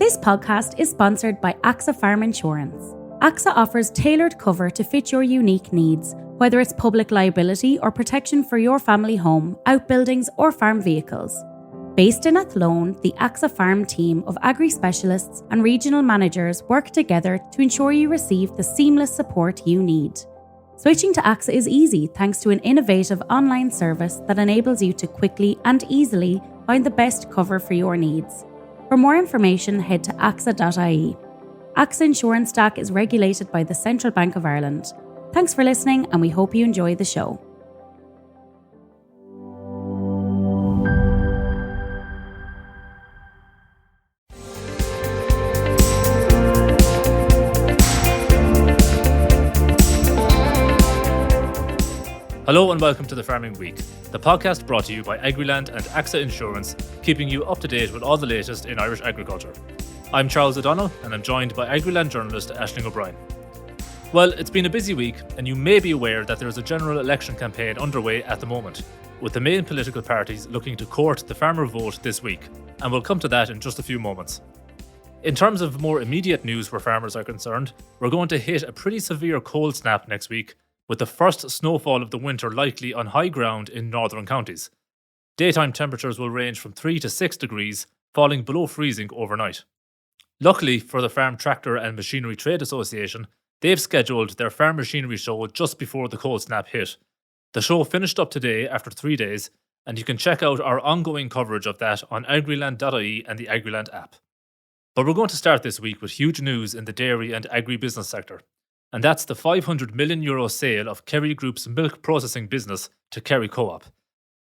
This podcast is sponsored by AXA Farm Insurance. AXA offers tailored cover to fit your unique needs, whether it's public liability or protection for your family home, outbuildings or farm vehicles. Based in Athlone, the AXA Farm team of agri-specialists and regional managers work together to ensure you receive the seamless support you need. Switching to AXA is easy thanks to an innovative online service that enables you to quickly and easily find the best cover for your needs. For more information, head to AXA.ie. AXA Insurance Stack is regulated by the Central Bank of Ireland. Thanks for listening, and we hope you enjoy the show. Hello and welcome to the Farming Week, the podcast brought to you by Agriland and AXA Insurance, keeping you up to date with all the latest in Irish agriculture. I'm Charles O'Donnell and I'm joined by Agriland journalist Aisling O'Brien. Well, it's been a busy week and you may be aware that there is a general election campaign underway at the moment, with the main political parties looking to court the farmer vote this week, and we'll come to that in just a few moments. In terms of more immediate news where farmers are concerned, we're going to hit a pretty severe cold snap next week, with the first snowfall of the winter likely on high ground in northern counties. Daytime temperatures will range from 3 to 6 degrees, falling below freezing overnight. Luckily for the Farm Tractor and Machinery Trade Association, they've scheduled their farm machinery show just before the cold snap hit. The show finished up today after 3 days, and you can check out our ongoing coverage of that on Agriland.ie and the Agriland app. But we're going to start this week with huge news in the dairy and agribusiness sector. And that's the €500 million sale of Kerry Group's milk processing business to Kerry Co-op.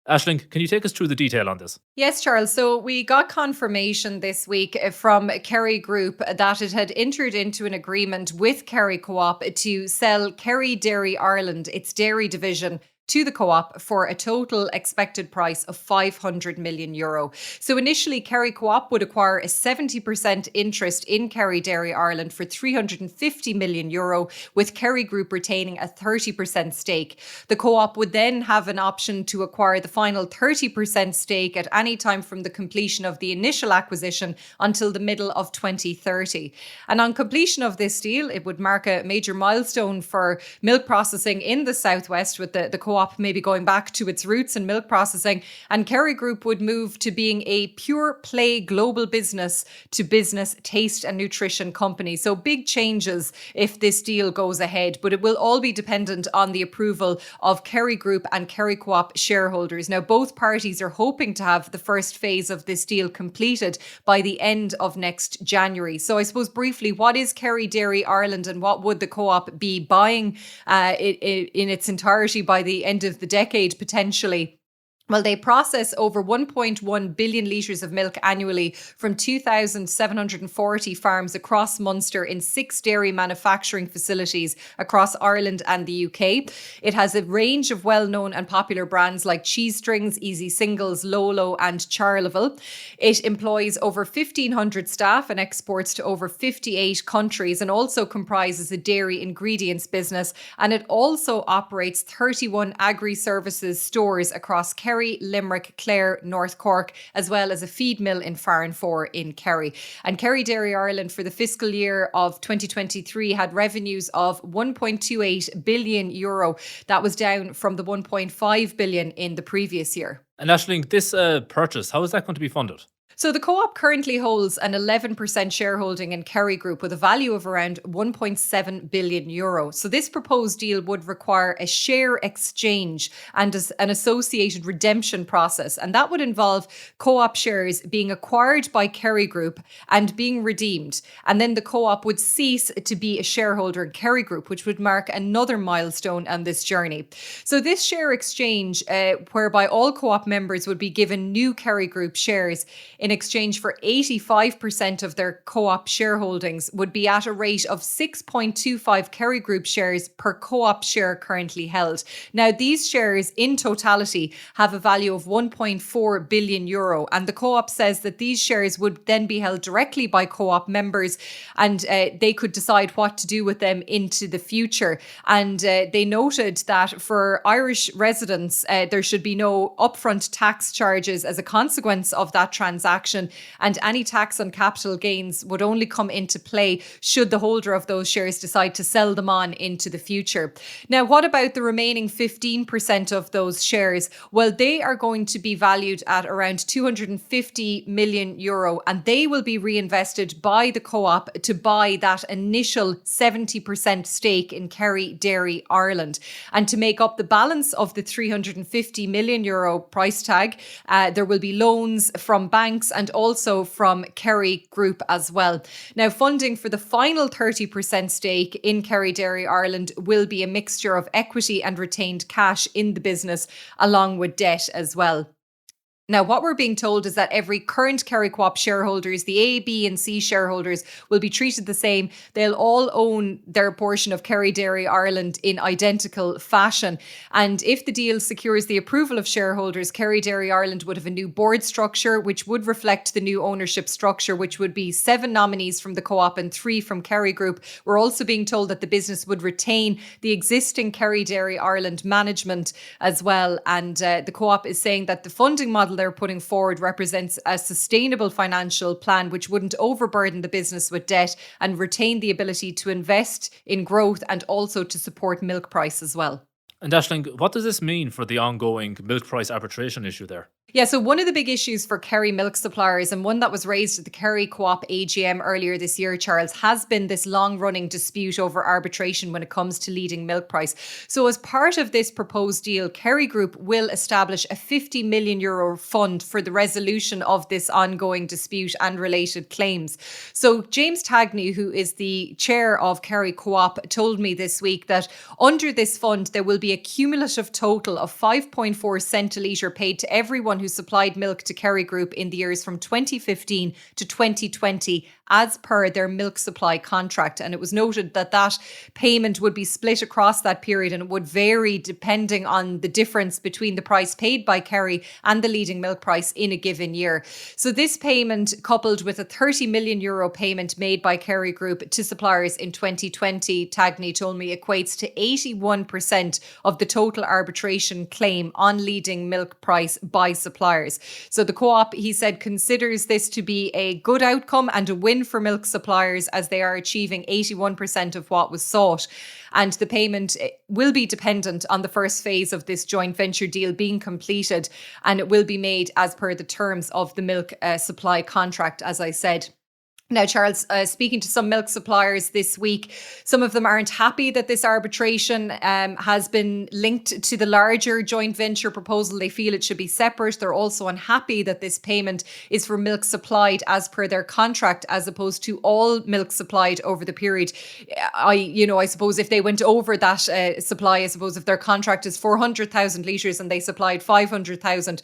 Aisling, can you take us through the detail on this? Yes, Charles. So we got confirmation this week from Kerry Group that it had entered into an agreement with Kerry Co-op to sell Kerry Dairy Ireland, its dairy division, to the co-op for a total expected price of €500 million. So initially, Kerry Co-op would acquire a 70% interest in Kerry Dairy Ireland for €350 million, with Kerry Group retaining a 30% stake. The co-op would then have an option to acquire the final 30% stake at any time from the completion of the initial acquisition until the middle of 2030. And on completion of this deal, it would mark a major milestone for milk processing in the southwest, with the co-op maybe going back to its roots in milk processing, and Kerry Group would move to being a pure play global business to business taste and nutrition company. So big changes if this deal goes ahead, but it will all be dependent on the approval of Kerry Group and Kerry Co-op shareholders. Now, both parties are hoping to have the first phase of this deal completed by the end of next January. So I suppose briefly, what is Kerry Dairy Ireland and what would the co-op be buying in its entirety by the end of the decade potentially? Well, they process over 1.1 billion litres of milk annually from 2,740 farms across Munster in 6 dairy manufacturing facilities across Ireland and the UK. It has a range of well-known and popular brands like Cheese Strings, Easy Singles, Lolo and Charleville. It employs over 1,500 staff and exports to over 58 countries, and also comprises a dairy ingredients business. And it also operates 31 agri-services stores across Kerry, Limerick, Clare, North Cork, as well as a feed mill in Farranfore in Kerry. And Kerry Dairy Ireland for the fiscal year of 2023 had revenues of €1.28 billion. That was down from the €1.5 billion in the previous year. And Aisling, this purchase, how is that going to be funded? So the co-op currently holds an 11% shareholding in Kerry Group with a value of around €1.7 billion. So this proposed deal would require a share exchange and an associated redemption process. And that would involve co-op shares being acquired by Kerry Group and being redeemed. And then the co-op would cease to be a shareholder in Kerry Group, which would mark another milestone on this journey. So this share exchange, whereby all co-op members would be given new Kerry Group shares in exchange for 85% of their co-op shareholdings, would be at a rate of 6.25 Kerry Group shares per co-op share currently held. Now, these shares in totality have a value of €1.4 billion, and the co-op says that these shares would then be held directly by co-op members, and they could decide what to do with them into the future. And they noted that for Irish residents, there should be no upfront tax charges as a consequence of that transaction. transaction, and any tax on capital gains would only come into play should the holder of those shares decide to sell them on into the future. Now, what about the remaining 15% of those shares? Well, they are going to be valued at around 250 million euro, and they will be reinvested by the co-op to buy that initial 70% stake in Kerry Dairy Ireland. And to make up the balance of the 350 million euro price tag, there will be loans from banks and also from Kerry Group as well. Now, funding for the final 30% stake in Kerry Dairy Ireland will be a mixture of equity and retained cash in the business, along with debt as well. Now, what we're being told is that every current Kerry Co-op shareholders, the A, B and C shareholders, will be treated the same. They'll all own their portion of Kerry Dairy Ireland in identical fashion. And if the deal secures the approval of shareholders, Kerry Dairy Ireland would have a new board structure, which would reflect the new ownership structure, which would be 7 nominees from the Co-op and 3 from Kerry Group. We're also being told that the business would retain the existing Kerry Dairy Ireland management as well. And the Co-op is saying that the funding model they're putting forward represents a sustainable financial plan which wouldn't overburden the business with debt and retain the ability to invest in growth and also to support milk price as well. And Aisling, what does this mean for the ongoing milk price arbitration issue there? Yeah, so one of the big issues for Kerry milk suppliers, and one that was raised at the Kerry Co-op AGM earlier this year, Charles, has been this long-running dispute over arbitration when it comes to leading milk price. So as part of this proposed deal, Kerry Group will establish a 50 million euro fund for the resolution of this ongoing dispute and related claims. So James Tagney, who is the chair of Kerry Co-op, told me this week that under this fund, there will be a cumulative total of 5.4 cent a litre paid to everyone who supplied milk to Kerry Group in the years from 2015 to 2020 as per their milk supply contract. And it was noted that that payment would be split across that period and it would vary depending on the difference between the price paid by Kerry and the leading milk price in a given year. So this payment, coupled with a 30 million euro payment made by Kerry Group to suppliers in 2020, Tagney told me, equates to 81% of the total arbitration claim on leading milk price by suppliers. So the Co-op, he said, considers this to be a good outcome and a win for milk suppliers as they are achieving 81% of what was sought. And the payment will be dependent on the first phase of this joint venture deal being completed, and it will be made as per the terms of the milk supply contract, as I said. Now, Charles, speaking to some milk suppliers this week, some of them aren't happy that this arbitration has been linked to the larger joint venture proposal. They feel it should be separate. They're also unhappy that this payment is for milk supplied as per their contract, as opposed to all milk supplied over the period. I suppose if they went over that supply, I suppose if their contract is 400,000 litres and they supplied 500,000,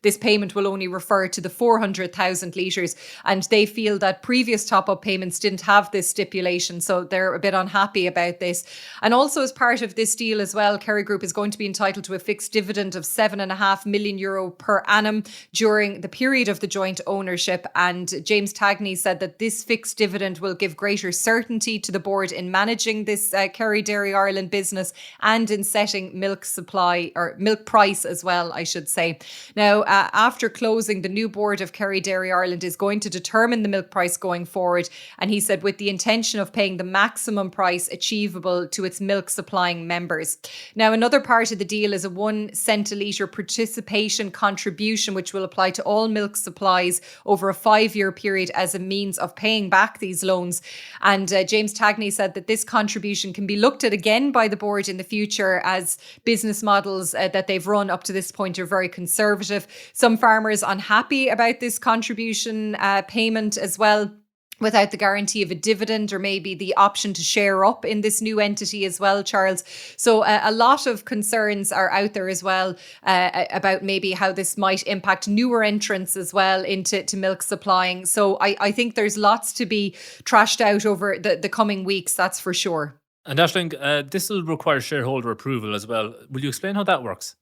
this payment will only refer to the 400,000 litres, and they feel that previous top-up payments didn't have this stipulation, so they're a bit unhappy about this. And also, as part of this deal as well, Kerry Group is going to be entitled to a fixed dividend of €7.5 million per annum during the period of the joint ownership. And James Tagney said that this fixed dividend will give greater certainty to the board in managing this Kerry Dairy Ireland business and in setting milk supply, or milk price as well, I should say. Now, after closing, the new board of Kerry Dairy Ireland is going to determine the milk price going forward, and he said with the intention of paying the maximum price achievable to its milk supplying members. Now, another part of the deal is a 1 cent a litre participation contribution, which will apply to all milk supplies over a 5-year period as a means of paying back these loans. And James Tagney said that this contribution can be looked at again by the board in the future, as business models that they've run up to this point are very conservative. Some farmers unhappy about this contribution payment as well, without the guarantee of a dividend or maybe the option to share up in this new entity as well, Charles. So a lot of concerns are out there as well about maybe how this might impact newer entrants as well into milk supplying. So I think there's lots to be trashed out over the coming weeks, that's for sure. And Aisling, this will require shareholder approval as well. Will you explain how that works?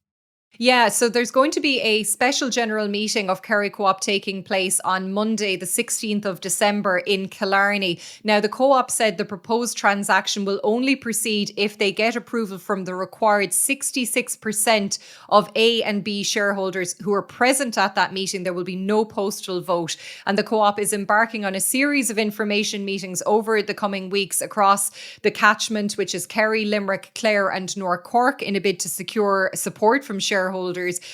Yeah, so there's going to be a special general meeting of Kerry Co-op taking place on Monday, the 16th of December in Killarney. Now, the Co-op said the proposed transaction will only proceed if they get approval from the required 66% of A and B shareholders who are present at that meeting. There will be no postal vote. And the Co-op is embarking on a series of information meetings over the coming weeks across the catchment, which is Kerry, Limerick, Clare and North Cork, in a bid to secure support from shareholders.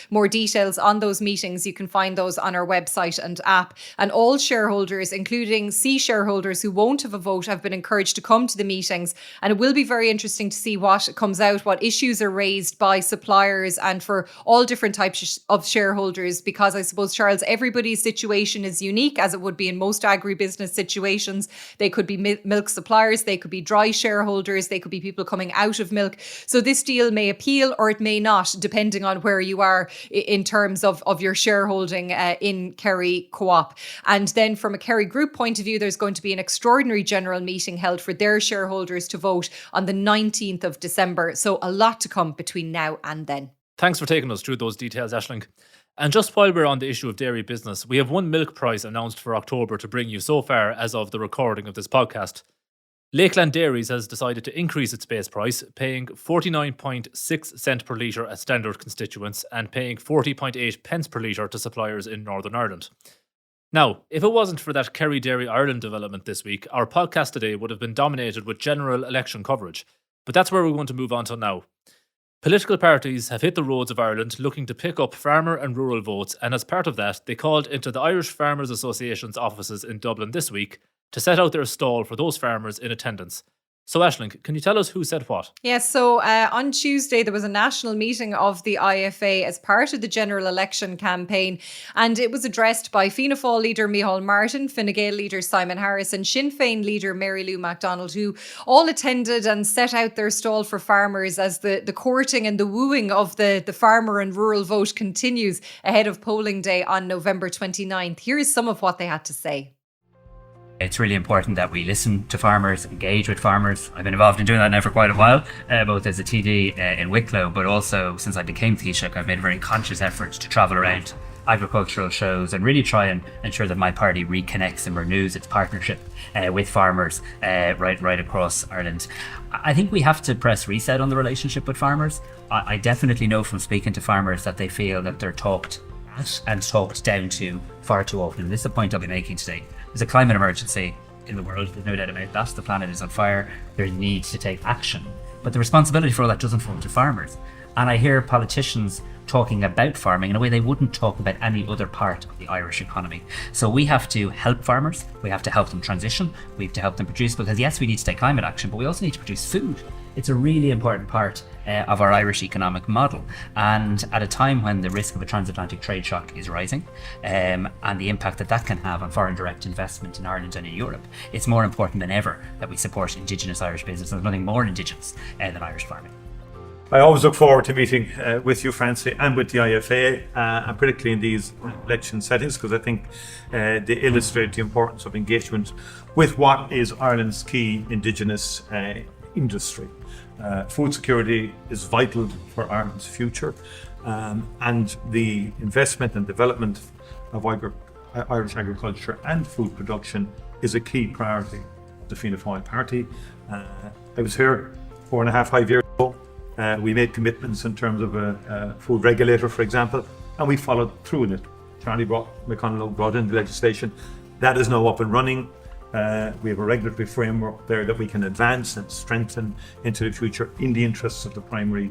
More details on those meetings, you can find those on our website and app. And all shareholders, including C shareholders who won't have a vote, have been encouraged to come to the meetings. And it will be very interesting to see what comes out, what issues are raised by suppliers and for all different types of shareholders, because I suppose, Charles, everybody's situation is unique, as it would be in most agribusiness situations. They could be milk suppliers, they could be dry shareholders, they could be people coming out of milk. So this deal may appeal or it may not, depending on where you are in terms of your shareholding in Kerry Co-op. And then from a Kerry Group point of view, there's going to be an extraordinary general meeting held for their shareholders to vote on the 19th of December. So a lot to come between now and then. Thanks for taking us through those details, Aisling. And just while we're on the issue of dairy business, we have one milk price announced for October to bring you so far as of the recording of this podcast. Lakeland Dairies has decided to increase its base price, paying 49.6 cent per litre at standard constituents and paying 40.8 pence per litre to suppliers in Northern Ireland. Now, if it wasn't for that Kerry Dairy Ireland development this week, our podcast today would have been dominated with general election coverage. But that's where we're going to move on to now. Political parties have hit the roads of Ireland looking to pick up farmer and rural votes, and as part of that, they called into the Irish Farmers Association's offices in Dublin this week to set out their stall for those farmers in attendance. So Aisling, can you tell us who said what? Yes, so on Tuesday there was a national meeting of the IFA as part of the general election campaign, and it was addressed by Fianna Fáil leader Micheál Martin, Fine Gael leader Simon Harris and Sinn Féin leader Mary Lou MacDonald, who all attended and set out their stall for farmers as the courting and the wooing of the farmer and rural vote continues ahead of polling day on November 29th. Here is some of what they had to say. It's really important that we listen to farmers, engage with farmers. I've been involved in doing that now for quite a while, both as a TD in Wicklow, but also since I became Taoiseach, I've made a very conscious effort to travel around agricultural shows and really try and ensure that my party reconnects and renews its partnership with farmers right across Ireland. I think we have to press reset on the relationship with farmers. I definitely know from speaking to farmers that they feel that they're talked at and talked down to far too often. And this is the point I'll be making today. There's a climate emergency in the world, there's no doubt about that. The planet is on fire, there's need to take action. But the responsibility for all that doesn't fall to farmers. And I hear politicians talking about farming in a way they wouldn't talk about any other part of the Irish economy. So we have to help farmers, we have to help them transition, we have to help them produce, because yes, we need to take climate action, but we also need to produce food. It's a really important part of our Irish economic model. And at a time when the risk of a transatlantic trade shock is rising, and the impact that can have on foreign direct investment in Ireland and in Europe, it's more important than ever that we support Indigenous Irish business. There's nothing more Indigenous than Irish farming. I always look forward to meeting with you, Francie, and with the IFA, and particularly in these election settings, because I think they illustrate the importance of engagement with what is Ireland's key Indigenous industry. Food security is vital for Ireland's future, and the investment and development of Irish agriculture and food production is a key priority of the Fianna Fáil party. I was here 4.5 years ago. We made commitments in terms of a food regulator, for example, and we followed through in it. Charlie McConnell brought in the legislation. That is now up and running. We have a regulatory framework there that we can advance and strengthen into the future in the interests of the primary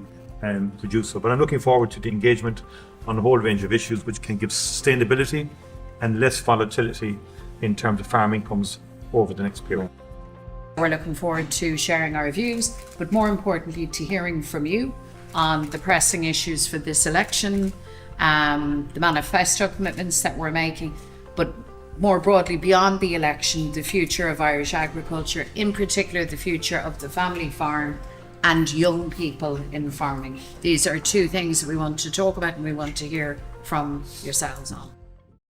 producer. But I'm looking forward to the engagement on a whole range of issues which can give sustainability and less volatility in terms of farm incomes over the next period. We're looking forward to sharing our views, but more importantly to hearing from you on the pressing issues for this election, the manifesto commitments that we're making, but more broadly beyond the election, the future of Irish agriculture, in particular the future of the family farm and young people in farming. These are two things that we want to talk about and we want to hear from yourselves on.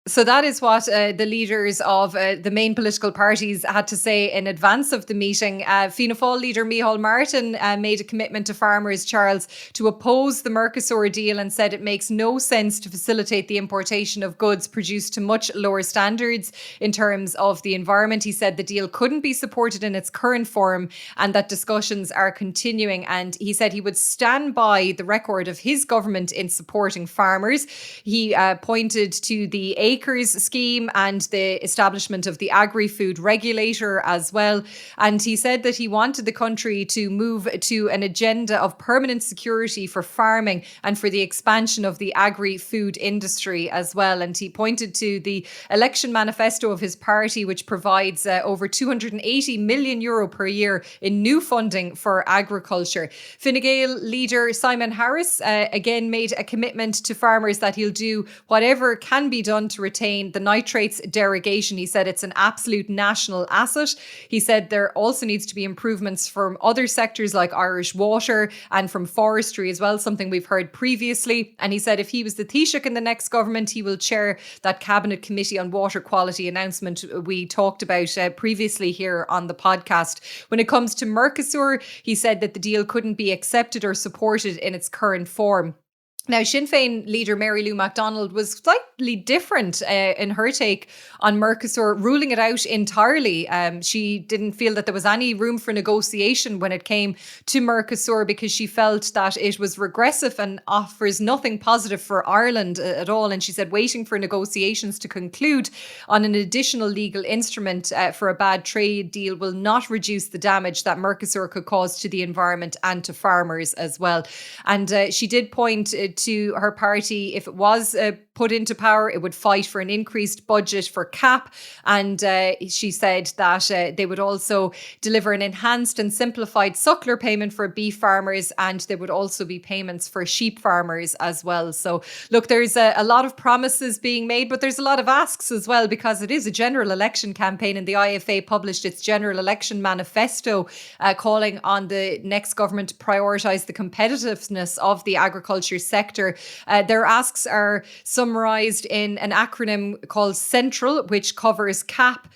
So that is what the leaders of the main political parties had to say in advance of the meeting. Fianna Fáil leader Micheál Martin made a commitment to farmers, Charles, to oppose the Mercosur deal and said it makes no sense to facilitate the importation of goods produced to much lower standards in terms of the environment. He said the deal couldn't be supported in its current form and that discussions are continuing. And he said he would stand by the record of his government in supporting farmers. He pointed to the Acres scheme and the establishment of the agri-food regulator as well. And he said that he wanted the country to move to an agenda of permanent security for farming and for the expansion of the agri-food industry as well. And he pointed to the election manifesto of his party, which provides over €280 million per year in new funding for agriculture. Fine Gael leader Simon Harris again made a commitment to farmers that he'll do whatever can be done to retain the nitrates derogation. He said it's an absolute national asset. He said there also needs to be improvements from other sectors like Irish water and from forestry as well, something we've heard previously. And he said if he was the Taoiseach in the next government, he will chair that Cabinet Committee on Water Quality announcement we talked about previously here on the podcast. When it comes to Mercosur, he said that the deal couldn't be accepted or supported in its current form. Now, Sinn Féin leader Mary Lou MacDonald was slightly different in her take on Mercosur, ruling it out entirely. She didn't feel that there was any room for negotiation when it came to Mercosur because she felt that it was regressive and offers nothing positive for Ireland at all. And she said waiting for negotiations to conclude on an additional legal instrument for a bad trade deal will not reduce the damage that Mercosur could cause to the environment and to farmers as well. And she did point to her party, if it was put into power, it would fight for an increased budget for CAP. And she said that they would also deliver an enhanced and simplified suckler payment for beef farmers, and there would also be payments for sheep farmers as well. So look, there's a lot of promises being made, but there's a lot of asks as well, because it is a general election campaign, and the IFA published its general election manifesto calling on the next government to prioritise the competitiveness of the agriculture sector. Their asks are summarised in an acronym called CENTRAL, which covers CAP,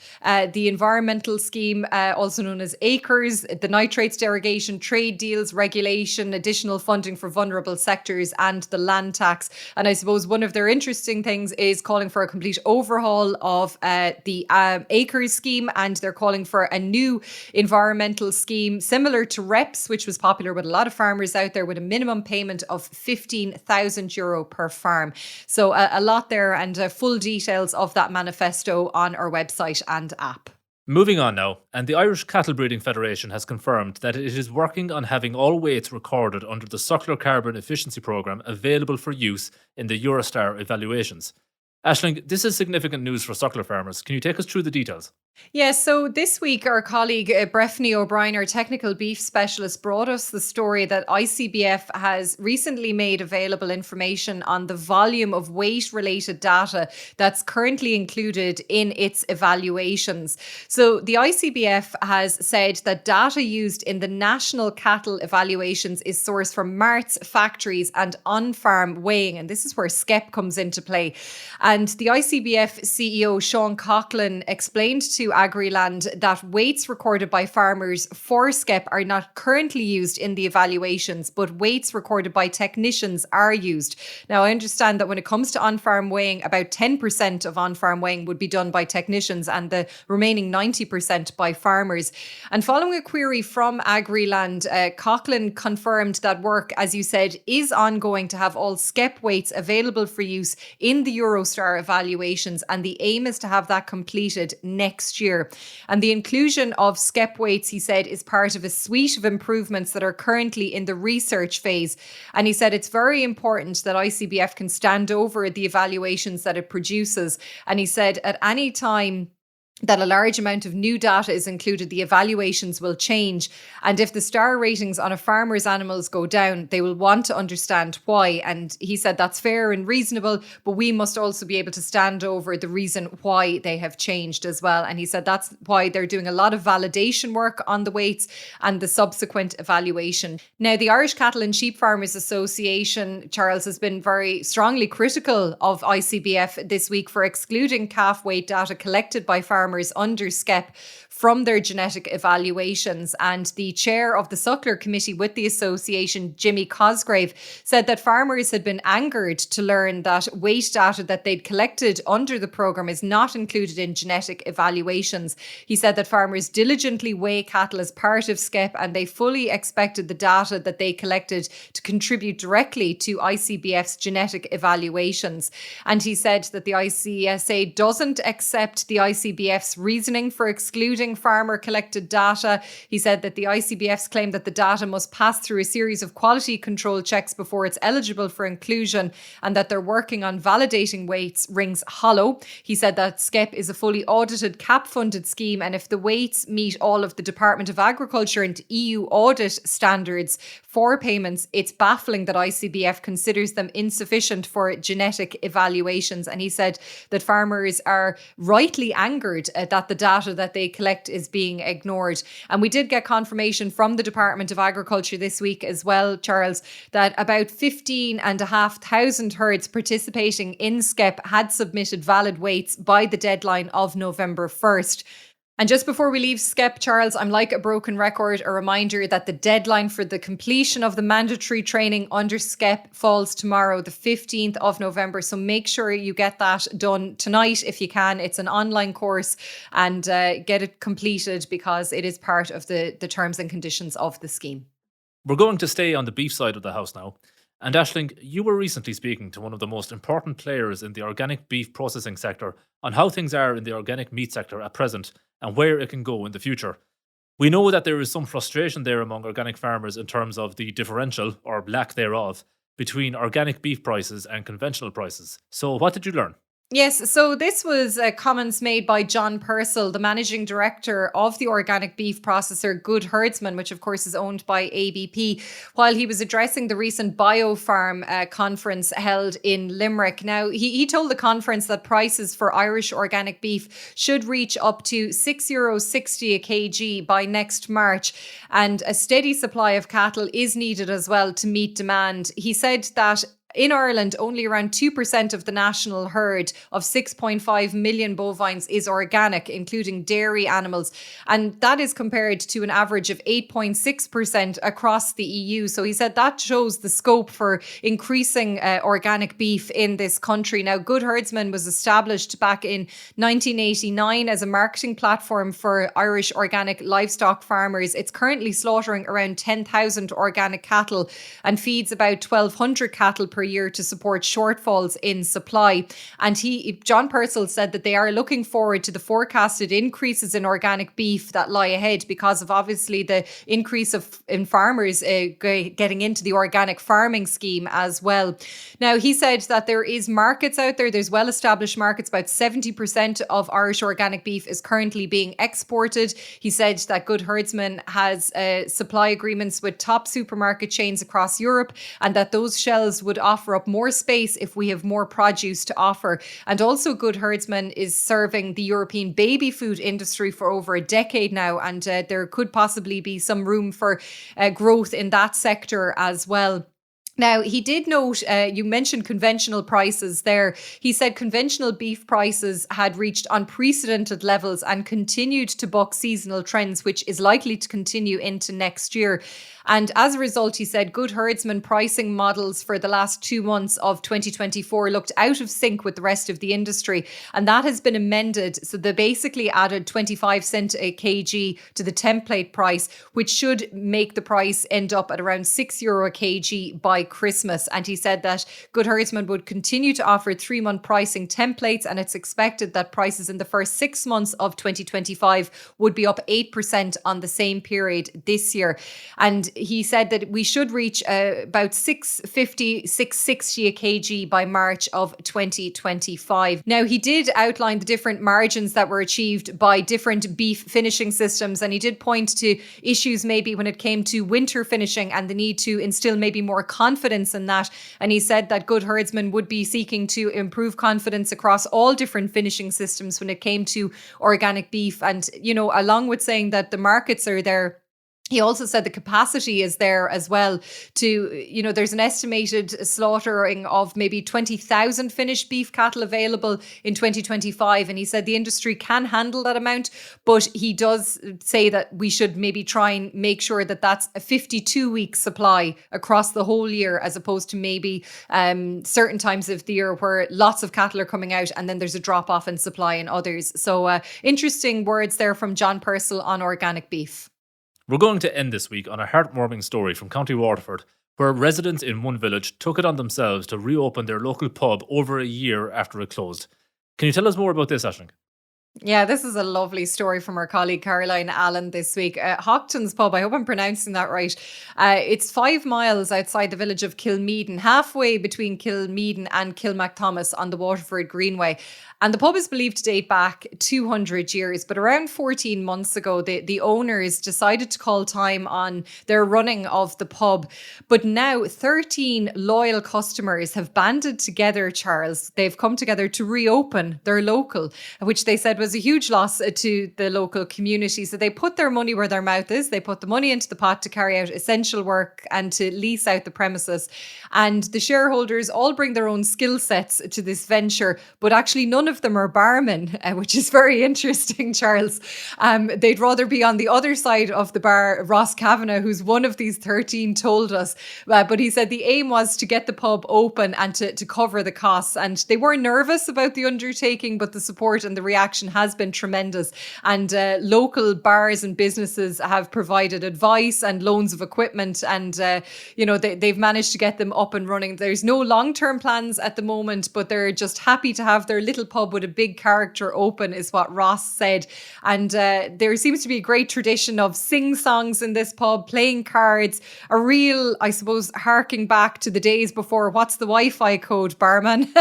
the environmental scheme, also known as Acres, the nitrates derogation, trade deals, regulation, additional funding for vulnerable sectors, and the land tax. And I suppose one of their interesting things is calling for a complete overhaul of the Acres scheme, and they're calling for a new environmental scheme similar to REPS, which was popular with a lot of farmers out there, with a minimum payment of €15,000 per farm. So a lot there, and full details of that manifesto on our website and app. Moving on now, and the Irish Cattle Breeding Federation has confirmed that it is working on having all weights recorded under the Suckler Carbon Efficiency Programme available for use in the Eurostar evaluations. Aisling, this is significant news for suckler farmers. Can you take us through the details? Yeah, so this week our colleague Breffney O'Brien, our technical beef specialist, brought us the story that ICBF has recently made available information on the volume of weight-related data that's currently included in its evaluations. So the ICBF has said that data used in the national cattle evaluations is sourced from marts, factories and on-farm weighing, and this is where SCEP comes into play. And the ICBF CEO Sean Coughlin explained to Agriland that weights recorded by farmers for SCEP are not currently used in the evaluations, but weights recorded by technicians are used. Now, I understand that when it comes to on-farm weighing, about 10% of on-farm weighing would be done by technicians and the remaining 90% by farmers. And following a query from Agriland, Coughlin confirmed that work, as you said, is ongoing to have all SCEP weights available for use in the Eurostar evaluations, and the aim is to have that completed next year. And the inclusion of SCEP weights, he said, is part of a suite of improvements that are currently in the research phase. And he said it's very important that ICBF can stand over the evaluations that it produces. And he said at any time that a large amount of new data is included, the evaluations will change. And if the star ratings on a farmer's animals go down, they will want to understand why. And he said that's fair and reasonable, but we must also be able to stand over the reason why they have changed as well. And he said that's why they're doing a lot of validation work on the weights and the subsequent evaluation. Now, the Irish Cattle and Sheep Farmers Association, Charles, has been very strongly critical of ICBF this week for excluding calf weight data collected by farmers under SCEP from their genetic evaluations. And the chair of the Suckler Committee with the association, Jimmy Cosgrave, said that farmers had been angered to learn that weight data that they'd collected under the programme is not included in genetic evaluations. He said that farmers diligently weigh cattle as part of SCEP, and they fully expected the data that they collected to contribute directly to ICBF's genetic evaluations. And he said that the ICSA doesn't accept the ICBF's reasoning for excluding farmer collected data. He said that the ICBF's claim that the data must pass through a series of quality control checks before it's eligible for inclusion, and that they're working on validating weights, rings hollow. He said that SCEP is a fully audited, cap-funded scheme, and if the weights meet all of the Department of Agriculture and EU audit standards for payments, it's baffling that ICBF considers them insufficient for genetic evaluations. And he said that farmers are rightly angered that the data that they collect is being ignored. And we did get confirmation from the Department of Agriculture this week as well, Charles, that about 15,500 herds participating in SCEP had submitted valid weights by the deadline of November 1st. And just before we leave SCEP, Charles, I'm like a broken record, a reminder that the deadline for the completion of the mandatory training under SCEP falls tomorrow, the 15th of November. So make sure you get that done tonight if you can. It's an online course, and get it completed because it is part of the terms and conditions of the scheme. We're going to stay on the beef side of the house now. And Aisling, you were recently speaking to one of the most important players in the organic beef processing sector on how things are in the organic meat sector at present and where it can go in the future. We know that there is some frustration there among organic farmers in terms of the differential, or lack thereof, between organic beef prices and conventional prices. So what did you learn? Yes, so this was comments made by John Purcell, the managing director of the organic beef processor Good Herdsman, which of course is owned by ABP, while he was addressing the recent BioFarm conference held in Limerick. Now, he told the conference that prices for Irish organic beef should reach up to €6.60 a kg by next March, and a steady supply of cattle is needed as well to meet demand. He said that in Ireland, only around 2% of the national herd of 6.5 million bovines is organic, including dairy animals. And that is compared to an average of 8.6% across the EU. So he said that shows the scope for increasing organic beef in this country. Now, Good Herdsman was established back in 1989 as a marketing platform for Irish organic livestock farmers. It's currently slaughtering around 10,000 organic cattle and feeds about 1,200 cattle per year to support shortfalls in supply. And John Purcell said that they are looking forward to the forecasted increases in organic beef that lie ahead because of obviously the increase in farmers getting into the organic farming scheme as well. Now, he said that there is markets out there. There's well-established markets. About 70% of Irish organic beef is currently being exported. He said that Good Herdsman has supply agreements with top supermarket chains across Europe, and that those shelves would offer up more space if we have more produce to offer. And also Good Herdsman is serving the European baby food industry for over a decade now, and there could possibly be some room for growth in that sector as well. Now, he did note, you mentioned conventional prices there. He said conventional beef prices had reached unprecedented levels and continued to buck seasonal trends, which is likely to continue into next year. And as a result, he said Good Herdsman pricing models for the last 2 months of 2024 looked out of sync with the rest of the industry. And that has been amended. So they basically added 25 cent a kg to the template price, which should make the price end up at around €6 a kg by Christmas. And he said that Good Herdsman would continue to offer 3-month pricing templates, and it's expected that prices in the first 6 months of 2025 would be up 8% on the same period this year. And he said that we should reach about 650, 660 a kg by March of 2025. Now, he did outline the different margins that were achieved by different beef finishing systems, and he did point to issues maybe when it came to winter finishing and the need to instill maybe more confidence in that. And he said that Good Herdsman would be seeking to improve confidence across all different finishing systems when it came to organic beef. And, along with saying that the markets are there, he also said the capacity is there as well to, there's an estimated slaughtering of maybe 20,000 finished beef cattle available in 2025. And he said the industry can handle that amount, but he does say that we should maybe try and make sure that that's a 52-week supply across the whole year, as opposed to maybe certain times of the year where lots of cattle are coming out and then there's a drop off in supply in others. So interesting words there from John Purcell on organic beef. We're going to end this week on a heartwarming story from County Waterford, where residents in one village took it on themselves to reopen their local pub over a year after it closed. Can you tell us more about this, Aisling? Yeah, this is a lovely story from our colleague Caroline Allen this week. Houghton's Pub, I hope I'm pronouncing that right. It's 5 miles outside the village of Kilmeaden, halfway between Kilmeaden and Kilmacthomas on the Waterford Greenway. And the pub is believed to date back 200 years, but around 14 months ago, the owners decided to call time on their running of the pub. But now 13 loyal customers have banded together, Charles. They've come together to reopen their local, which they said was a huge loss to the local community. So they put their money where their mouth is. They put the money into the pot to carry out essential work and to lease out the premises. And the shareholders all bring their own skill sets to this venture, but actually none of them are barmen, which is very interesting, Charles. They'd rather be on the other side of the bar. Ross Kavanagh, who's one of these 13, told us. But he said the aim was to get the pub open and to cover the costs. And they were nervous about the undertaking, but the support and the reaction has been tremendous. And local bars and businesses have provided advice and loans of equipment. And, they've managed to get them up and running. There's no long-term plans at the moment, but they're just happy to have their little pub with a big character open, is what Ross said. And there seems to be a great tradition of sing-songs in this pub, playing cards, a real, I suppose, harking back to the days before, what's the Wi-Fi code, barman?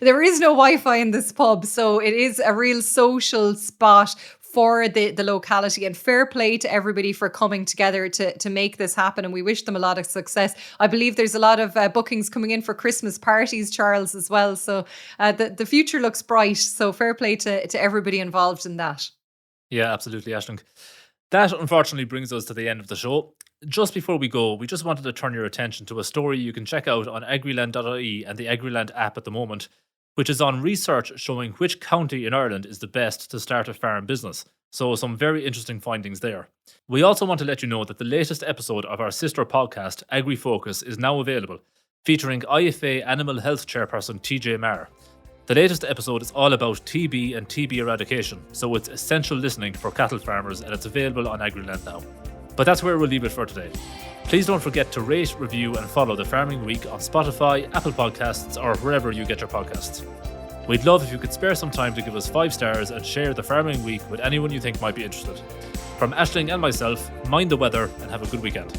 There is no Wi-Fi in this pub, so it is a real social spot for the locality, and fair play to everybody for coming together to make this happen, and we wish them a lot of success. I believe there's a lot of bookings coming in for Christmas parties, Charles, as well, so the future looks bright, so fair play to everybody involved in that. Yeah, absolutely, Aisling. That unfortunately brings us to the end of the show. Just before we go, we just wanted to turn your attention to a story you can check out on Agriland.ie and the Agriland app at the moment, which is on research showing which county in Ireland is the best to start a farm business. So some very interesting findings there. We also want to let you know that the latest episode of our sister podcast, AgriFocus, is now available, featuring IFA Animal Health Chairperson TJ Maher. The latest episode is all about TB and TB eradication, so it's essential listening for cattle farmers, and it's available on Agriland now. But that's where we'll leave it for today. Please don't forget to rate, review and follow The Farming Week on Spotify, Apple Podcasts or wherever you get your podcasts. We'd love if you could spare some time to give us 5 stars and share The Farming Week with anyone you think might be interested. From Aisling and myself, mind the weather and have a good weekend.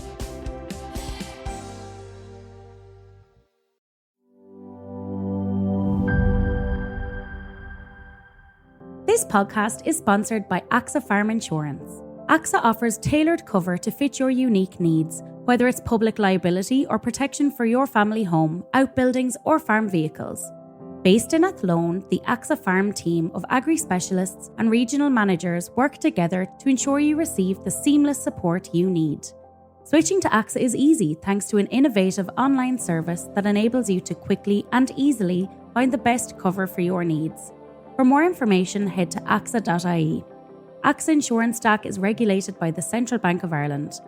This podcast is sponsored by AXA Farm Insurance. AXA offers tailored cover to fit your unique needs, whether it's public liability or protection for your family home, outbuildings or farm vehicles. Based in Athlone, the AXA Farm team of agri-specialists and regional managers work together to ensure you receive the seamless support you need. Switching to AXA is easy thanks to an innovative online service that enables you to quickly and easily find the best cover for your needs. For more information, head to AXA.ie. AXA Insurance Stack is regulated by the Central Bank of Ireland.